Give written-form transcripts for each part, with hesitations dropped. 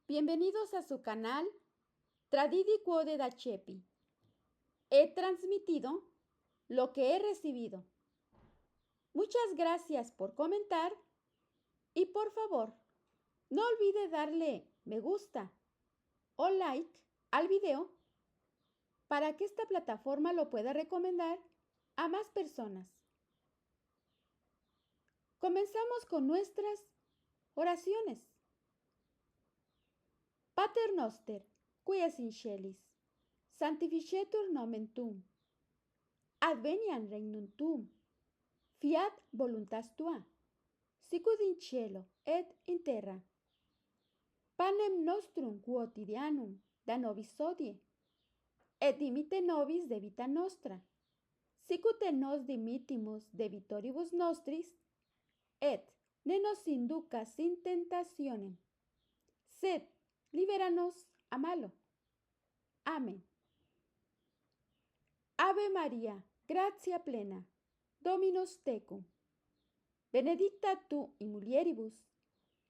Bienvenidos a su canal Tradidi Quode da Chepi. He transmitido lo que he recibido. Muchas gracias por comentar y por favor, no olvide darle me gusta o like al video para que esta plataforma lo pueda recomendar a más personas. Comenzamos con nuestras oraciones. Pater noster, qui es in celis, sanctificetur nomen tuum, adveniat regnum tuum, fiat voluntas tua, sicut in cielo et in terra. Panem nostrum quotidianum da nobis hodie, et dimitte nobis debita nostra, sicut et nos dimittimus debitoribus nostris, et ne nos inducas in tentationem, sed libera-nos a malo. Amén. Ave María, gratia plena, Dominus tecum, benedicta tu in mulieribus,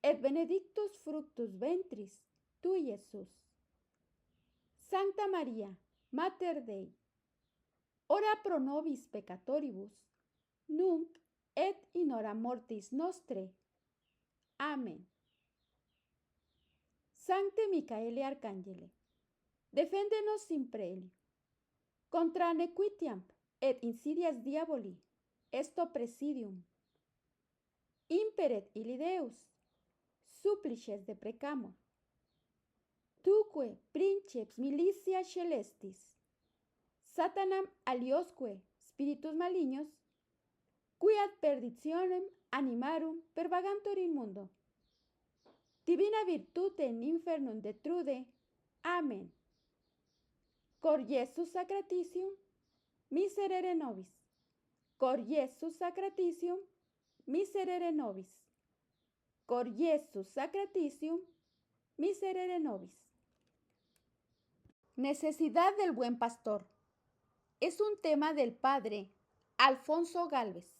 et benedictus fructus ventris tui, Iesus. Sancta Maria, Mater Dei, ora pro nobis peccatoribus, nunc et in hora mortis nostre. Amén. Sancte Micaele Arcangele, defende-nos in preli, contra nequitiam et insidias diaboli, esto presidium. Imperet illi Deus, supplices deprecamur. Tuque princeps militia celestis, Satanam aliosque spiritus malignos, qui ad perditionem animarum pervagantur in mundo. Divina virtute in infernum detrude. Amen. Cor Iesus sacratitium, miserere nobis. Cor Iesus sacratitium, miserere nobis. Cor Iesus sacratitium, miserere nobis. Necesidad del buen pastor. Es un tema del padre Alfonso Gálvez.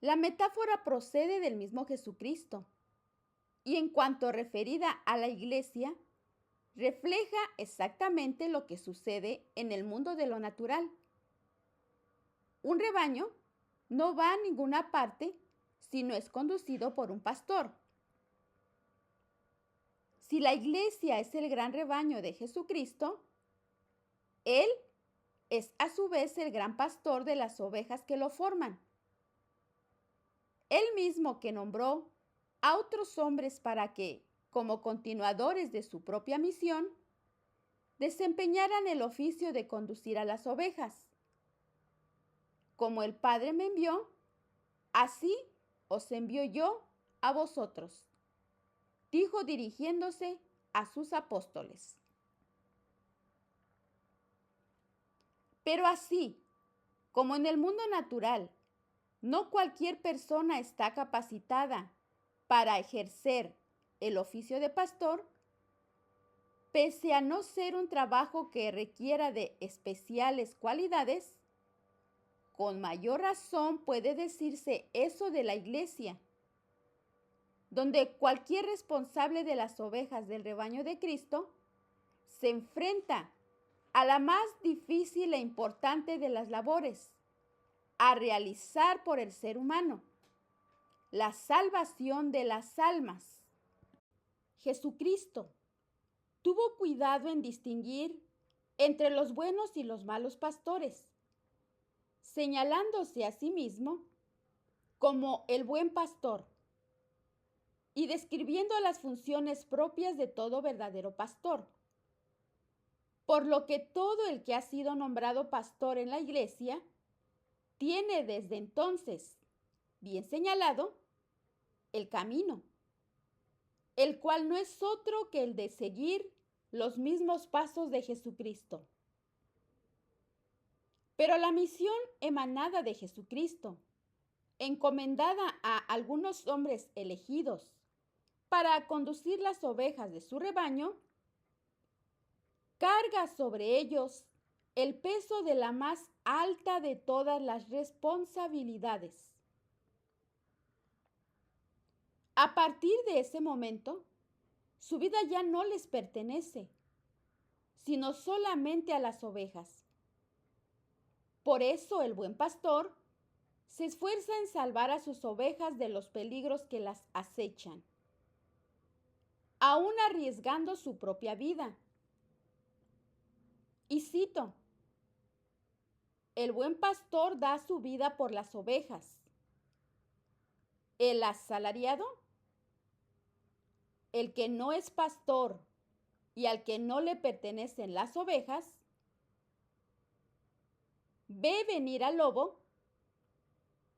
La metáfora procede del mismo Jesucristo y en cuanto referida a la iglesia, refleja exactamente lo que sucede en el mundo de lo natural. Un rebaño no va a ninguna parte si no es conducido por un pastor. Si la iglesia es el gran rebaño de Jesucristo, Él es a su vez el gran pastor de las ovejas que lo forman. Él mismo que nombró a otros hombres para que, como continuadores de su propia misión, desempeñaran el oficio de conducir a las ovejas. Como el Padre me envió, así os envío yo a vosotros, dijo dirigiéndose a sus apóstoles. Pero así, como en el mundo natural, no cualquier persona está capacitada para ejercer el oficio de pastor, pese a no ser un trabajo que requiera de especiales cualidades, con mayor razón puede decirse eso de la iglesia, donde cualquier responsable de las ovejas del rebaño de Cristo se enfrenta a la más difícil e importante de las labores a realizar por el ser humano, la salvación de las almas. Jesucristo tuvo cuidado en distinguir entre los buenos y los malos pastores, señalándose a sí mismo como el buen pastor y describiendo las funciones propias de todo verdadero pastor. Por lo que todo el que ha sido nombrado pastor en la iglesia tiene desde entonces, bien señalado, el camino, el cual no es otro que el de seguir los mismos pasos de Jesucristo. Pero la misión emanada de Jesucristo, encomendada a algunos hombres elegidos para conducir las ovejas de su rebaño, carga sobre ellos el peso de la más alta de todas las responsabilidades. A partir de ese momento, su vida ya no les pertenece, sino solamente a las ovejas. Por eso el buen pastor se esfuerza en salvar a sus ovejas de los peligros que las acechan, aún arriesgando su propia vida. Y cito, el buen pastor da su vida por las ovejas. El asalariado, el que no es pastor y al que no le pertenecen las ovejas, ve venir al lobo,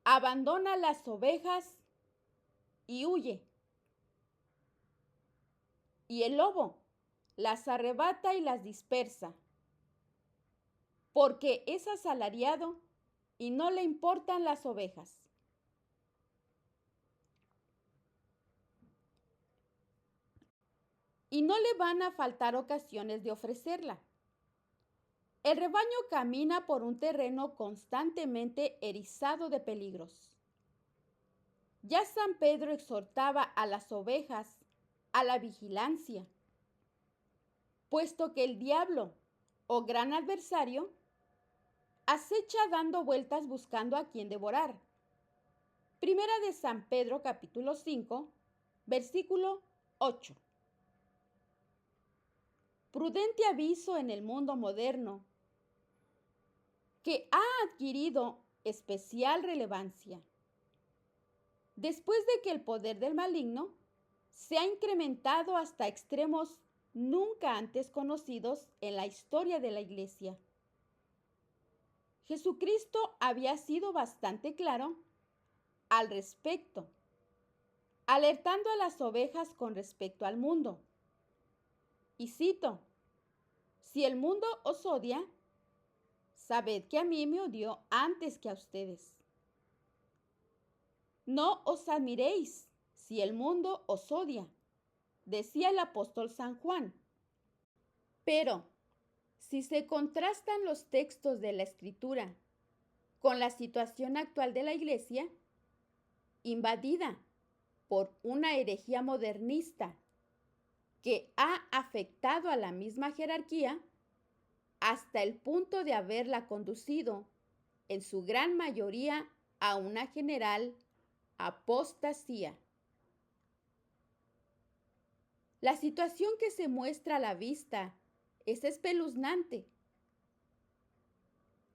abandona las ovejas y huye. Y el lobo las arrebata y las dispersa, porque es asalariado y no le importan las ovejas. Y no le van a faltar ocasiones de ofrecerla. El rebaño camina por un terreno constantemente erizado de peligros. Ya San Pedro exhortaba a las ovejas a la vigilancia, puesto que el diablo, o gran adversario, acecha dando vueltas buscando a quien devorar. Primera de San Pedro, capítulo 5, versículo 8. Prudente aviso en el mundo moderno que ha adquirido especial relevancia, después de que el poder del maligno se ha incrementado hasta extremos nunca antes conocidos en la historia de la Iglesia. Jesucristo había sido bastante claro al respecto, alertando a las ovejas con respecto al mundo. Y cito, si el mundo os odia, sabed que a mí me odió antes que a ustedes. No os admiréis si el mundo os odia, decía el apóstol San Juan. Pero, si se contrastan los textos de la Escritura con la situación actual de la Iglesia, invadida por una herejía modernista que ha afectado a la misma jerarquía hasta el punto de haberla conducido, en su gran mayoría, a una general apostasía. La situación que se muestra a la vista es espeluznante.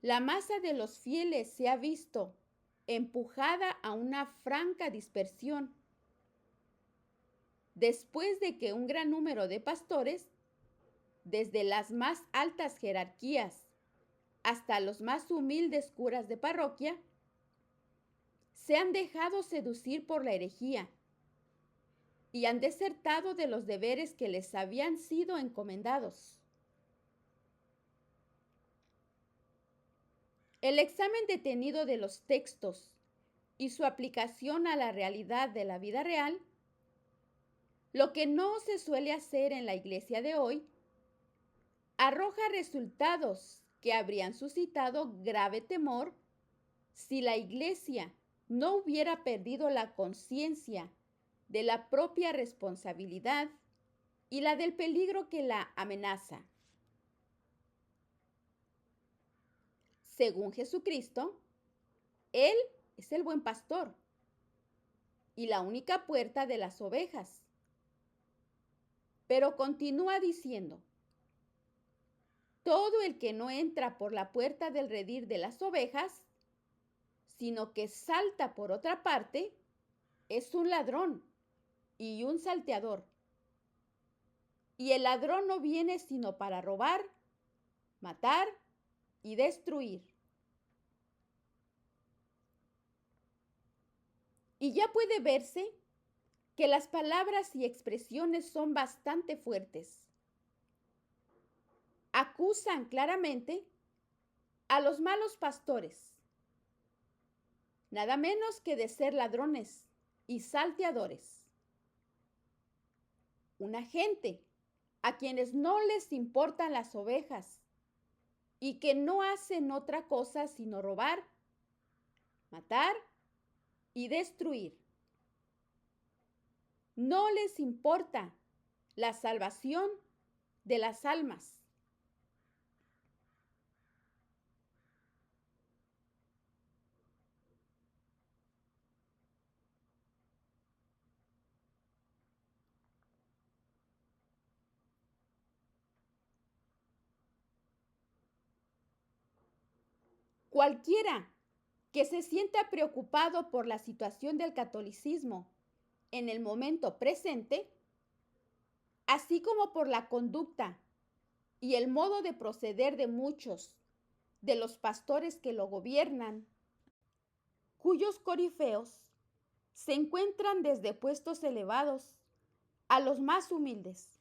La masa de los fieles se ha visto empujada a una franca dispersión, después de que un gran número de pastores, desde las más altas jerarquías hasta los más humildes curas de parroquia, se han dejado seducir por la herejía y han desertado de los deberes que les habían sido encomendados. El examen detenido de los textos y su aplicación a la realidad de la vida real, lo que no se suele hacer en la iglesia de hoy, arroja resultados que habrían suscitado grave temor si la iglesia no hubiera perdido la conciencia de la propia responsabilidad y la del peligro que la amenaza. Según Jesucristo, Él es el buen pastor y la única puerta de las ovejas. Pero continúa diciendo, todo el que no entra por la puerta del redil de las ovejas, sino que salta por otra parte, es un ladrón y un salteador. Y el ladrón no viene sino para robar, matar y destruir. Y ya puede verse que las palabras y expresiones son bastante fuertes. Acusan claramente a los malos pastores, nada menos que de ser ladrones y salteadores. Una gente a quienes no les importan las ovejas y que no hacen otra cosa sino robar, matar y destruir. no les importa la salvación de las almas. Cualquiera que se sienta preocupado por la situación del catolicismo en el momento presente, así como por la conducta y el modo de proceder de muchos de los pastores que lo gobiernan, cuyos corifeos se encuentran desde puestos elevados a los más humildes,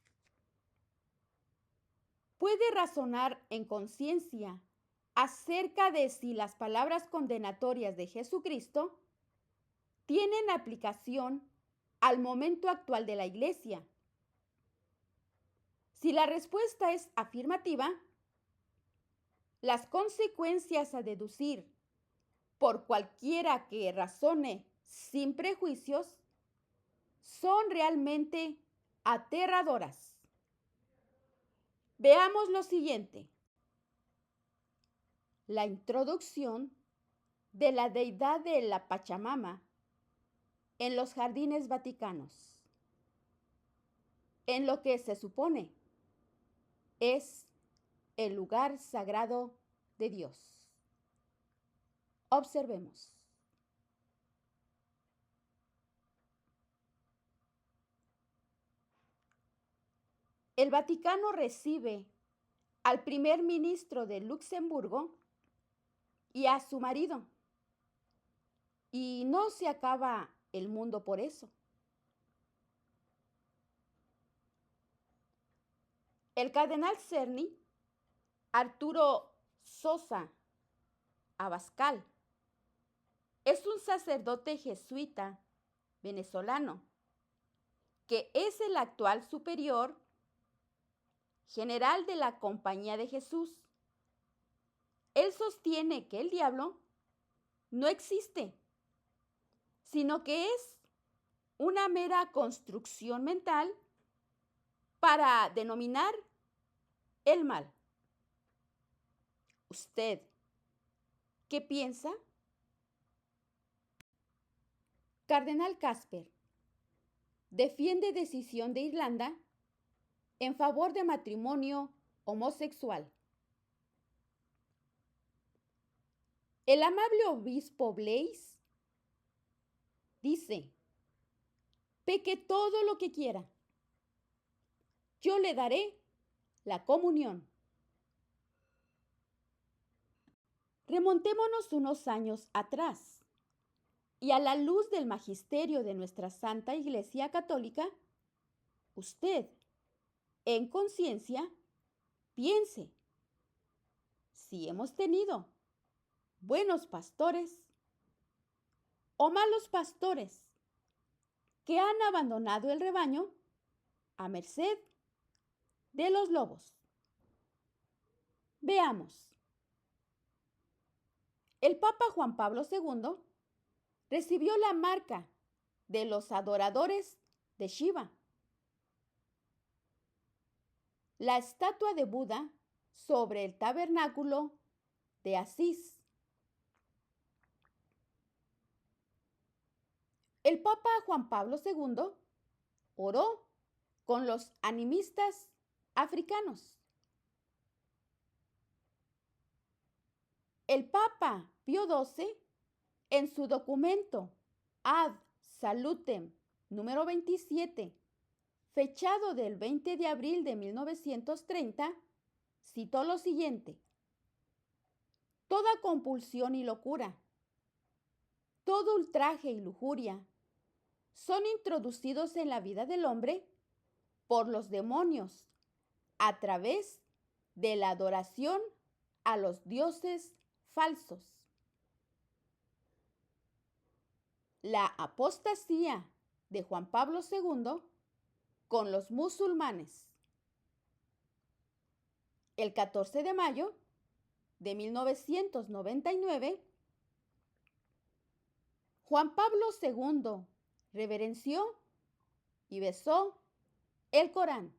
puede razonar en conciencia acerca de si las palabras condenatorias de Jesucristo tienen aplicación al momento actual de la Iglesia. Si la respuesta es afirmativa, las consecuencias a deducir por cualquiera que razone sin prejuicios son realmente aterradoras. Veamos lo siguiente. La introducción de la deidad de la Pachamama en los jardines vaticanos, en lo que se supone es el lugar sagrado de Dios. Observemos. El Vaticano recibe al primer ministro de Luxemburgo y a su marido. Y no se acaba el mundo por eso. El cardenal Cerny, Arturo Sosa Abascal, es un sacerdote jesuita venezolano que es el actual superior general de la Compañía de Jesús. Él sostiene que el diablo no existe, sino que es una mera construcción mental para denominar el mal. ¿Usted qué piensa? Cardenal Casper defiende decisión de Irlanda en favor de matrimonio homosexual. El amable obispo Blaise dice: peque todo lo que quiera, yo le daré la comunión. Remontémonos unos años atrás y a la luz del magisterio de nuestra Santa Iglesia Católica, usted, en conciencia, piense si hemos tenido buenos pastores o malos pastores que han abandonado el rebaño a merced de los lobos. Veamos. El Papa Juan Pablo II recibió la marca de los adoradores de Shiva. La estatua de Buda sobre el tabernáculo de Asís. El Papa Juan Pablo II oró con los animistas africanos. El Papa Pío XII, en su documento Ad Salutem número 27, fechado del 20 de abril de 1930, citó lo siguiente: toda compulsión y locura, todo ultraje y lujuria son introducidos en la vida del hombre por los demonios a través de la adoración a los dioses falsos. La apostasía de Juan Pablo II con los musulmanes. El 14 de mayo de 1999, Juan Pablo II reverenció y besó el Corán.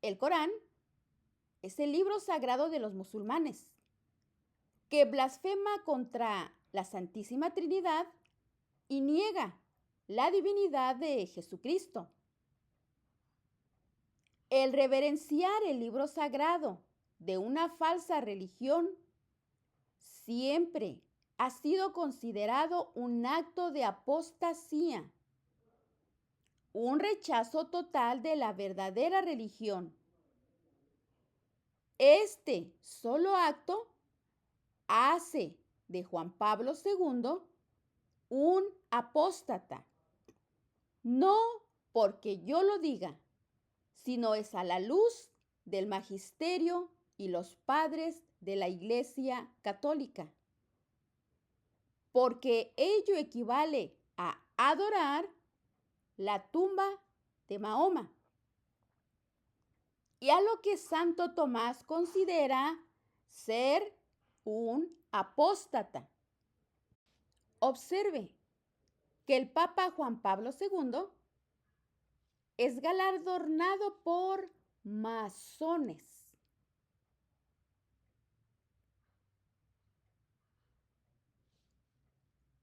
El Corán es el libro sagrado de los musulmanes, que blasfema contra la Santísima Trinidad y niega la divinidad de Jesucristo. El reverenciar el libro sagrado de una falsa religión siempre ha sido considerado un acto de apostasía, un rechazo total de la verdadera religión. Este solo acto hace de Juan Pablo II un apóstata, no porque yo lo diga, sino es a la luz del magisterio y los padres de la Iglesia Católica, porque ello equivale a adorar la tumba de Mahoma y a lo que Santo Tomás considera ser un apóstata. Observe que el Papa Juan Pablo II es galardonado por masones.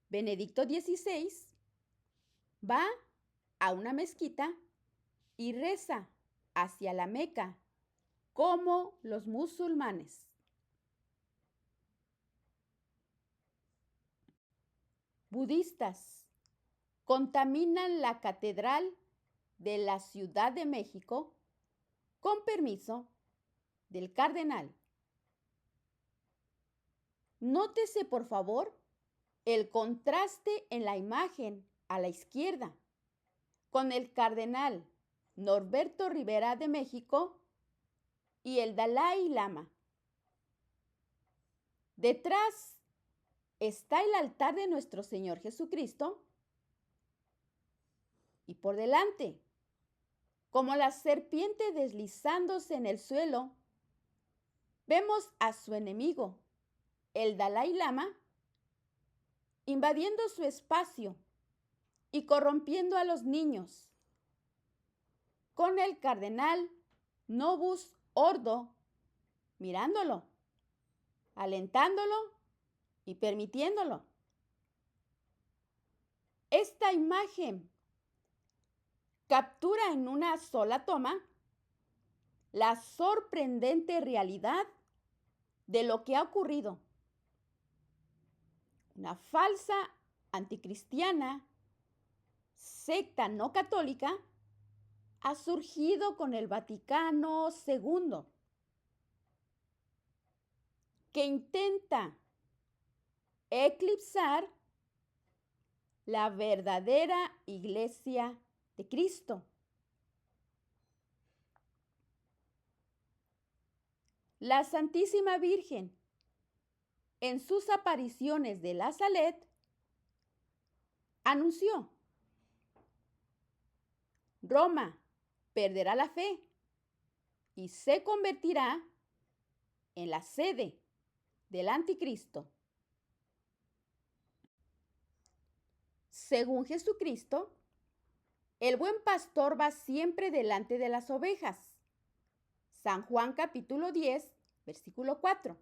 Benedicto XVI va a una mezquita y reza hacia la Meca como los musulmanes. Budistas contaminan la catedral de la Ciudad de México con permiso del cardenal. Nótese, por favor, el contraste en la imagen a la izquierda con el cardenal Norberto Rivera de México y el Dalai Lama. Detrás está el altar de nuestro Señor Jesucristo y por delante, como la serpiente deslizándose en el suelo, vemos a su enemigo, el Dalai Lama, invadiendo su espacio y corrompiendo a los niños, con el cardenal Novus Ordo mirándolo, alentándolo y permitiéndolo. Esta imagen captura en una sola toma la sorprendente realidad de lo que ha ocurrido. Una falsa anticristiana, secta no católica, ha surgido con el Vaticano II, que intenta eclipsar la verdadera Iglesia de Cristo. La Santísima Virgen, en sus apariciones de la Salet, anunció: Roma perderá la fe y se convertirá en la sede del anticristo. Según Jesucristo, el buen pastor va siempre delante de las ovejas. San Juan capítulo 10, versículo 4.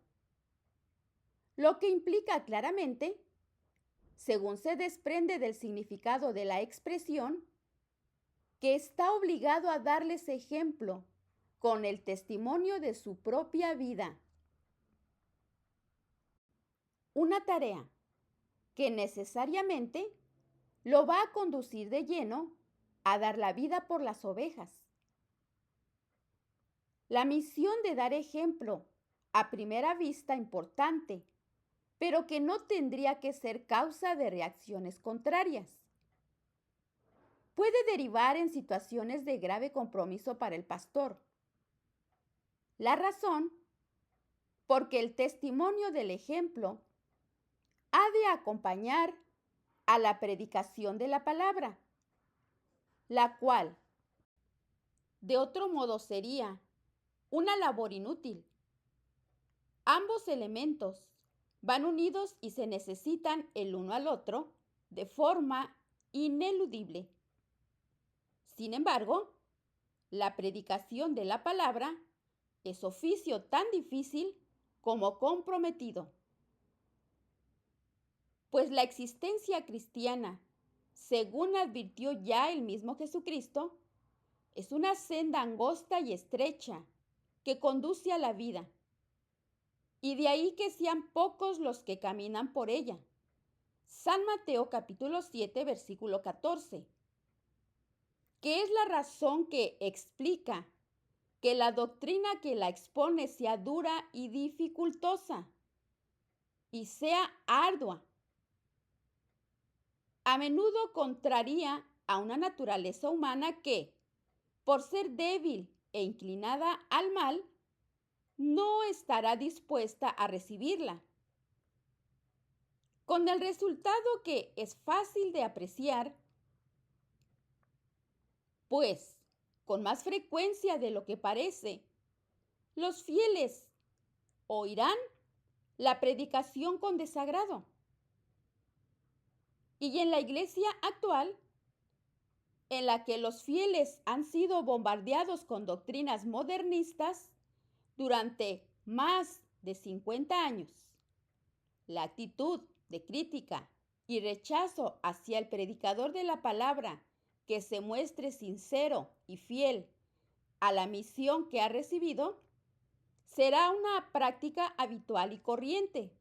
Lo que implica claramente, según se desprende del significado de la expresión, que está obligado a darles ejemplo con el testimonio de su propia vida. Una tarea que necesariamente lo va a conducir de lleno a dar la vida por las ovejas. La misión de dar ejemplo, a primera vista importante, pero que no tendría que ser causa de reacciones contrarias, puede derivar en situaciones de grave compromiso para el pastor. La razón, porque el testimonio del ejemplo ha de acompañar a la predicación de la palabra, la cual, de otro modo, sería una labor inútil. Ambos elementos van unidos y se necesitan el uno al otro de forma ineludible. Sin embargo, la predicación de la palabra es oficio tan difícil como comprometido, pues la existencia cristiana, según advirtió ya el mismo Jesucristo, es una senda angosta y estrecha que conduce a la vida, y de ahí que sean pocos los que caminan por ella. San Mateo capítulo 7, versículo 14, que es la razón que explica que la doctrina que la expone sea dura y dificultosa y sea ardua. A menudo contraría a una naturaleza humana que, por ser débil e inclinada al mal, no estará dispuesta a recibirla, con el resultado que es fácil de apreciar, pues, con más frecuencia de lo que parece, los fieles oirán la predicación con desagrado. Y en la iglesia actual, en la que los fieles han sido bombardeados con doctrinas modernistas durante más de 50 años, la actitud de crítica y rechazo hacia el predicador de la palabra que se muestre sincero y fiel a la misión que ha recibido, será una práctica habitual y corriente.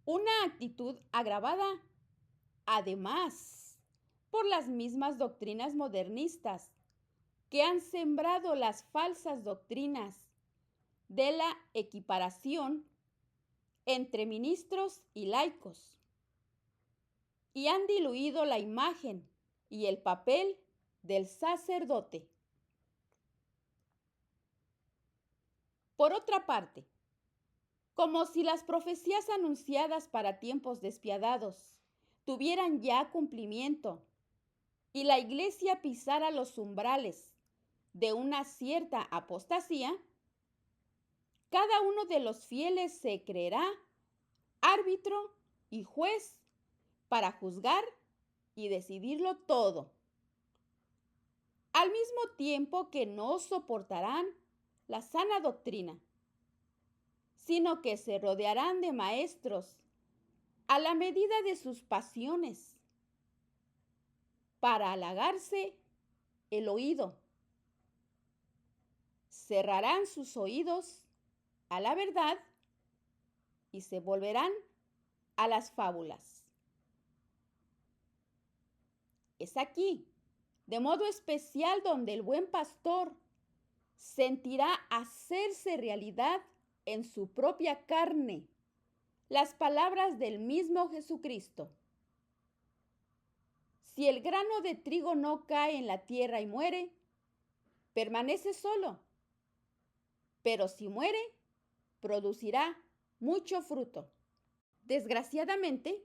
Una actitud agravada, además, por las mismas doctrinas modernistas que han sembrado las falsas doctrinas de la equiparación entre ministros y laicos y han diluido la imagen y el papel del sacerdote. Por otra parte, como si las profecías anunciadas para tiempos despiadados tuvieran ya cumplimiento y la iglesia pisara los umbrales de una cierta apostasía, cada uno de los fieles se creerá árbitro y juez para juzgar y decidirlo todo, al mismo tiempo que no soportarán la sana doctrina, sino que se rodearán de maestros a la medida de sus pasiones para halagarse el oído. Cerrarán sus oídos a la verdad y se volverán a las fábulas. Es aquí, de modo especial, donde el buen pastor sentirá hacerse realidad en su propia carne las palabras del mismo Jesucristo. Si el grano de trigo no cae en la tierra y muere, permanece solo, pero si muere, producirá mucho fruto. Desgraciadamente,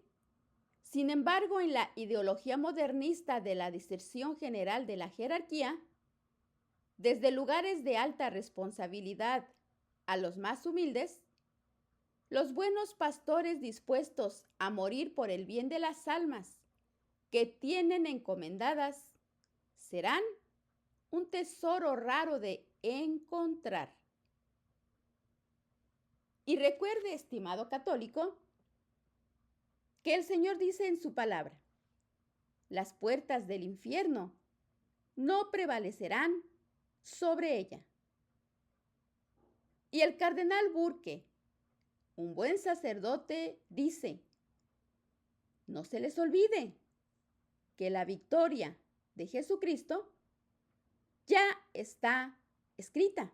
sin embargo, en la ideología modernista de la diserción general de la jerarquía, desde lugares de alta responsabilidad a los más humildes, los buenos pastores dispuestos a morir por el bien de las almas que tienen encomendadas serán un tesoro raro de encontrar. Y recuerde, estimado católico, que el Señor dice en su palabra: las puertas del infierno no prevalecerán sobre ella. Y el cardenal Burke, un buen sacerdote, dice: no se les olvide que la victoria de Jesucristo ya está escrita.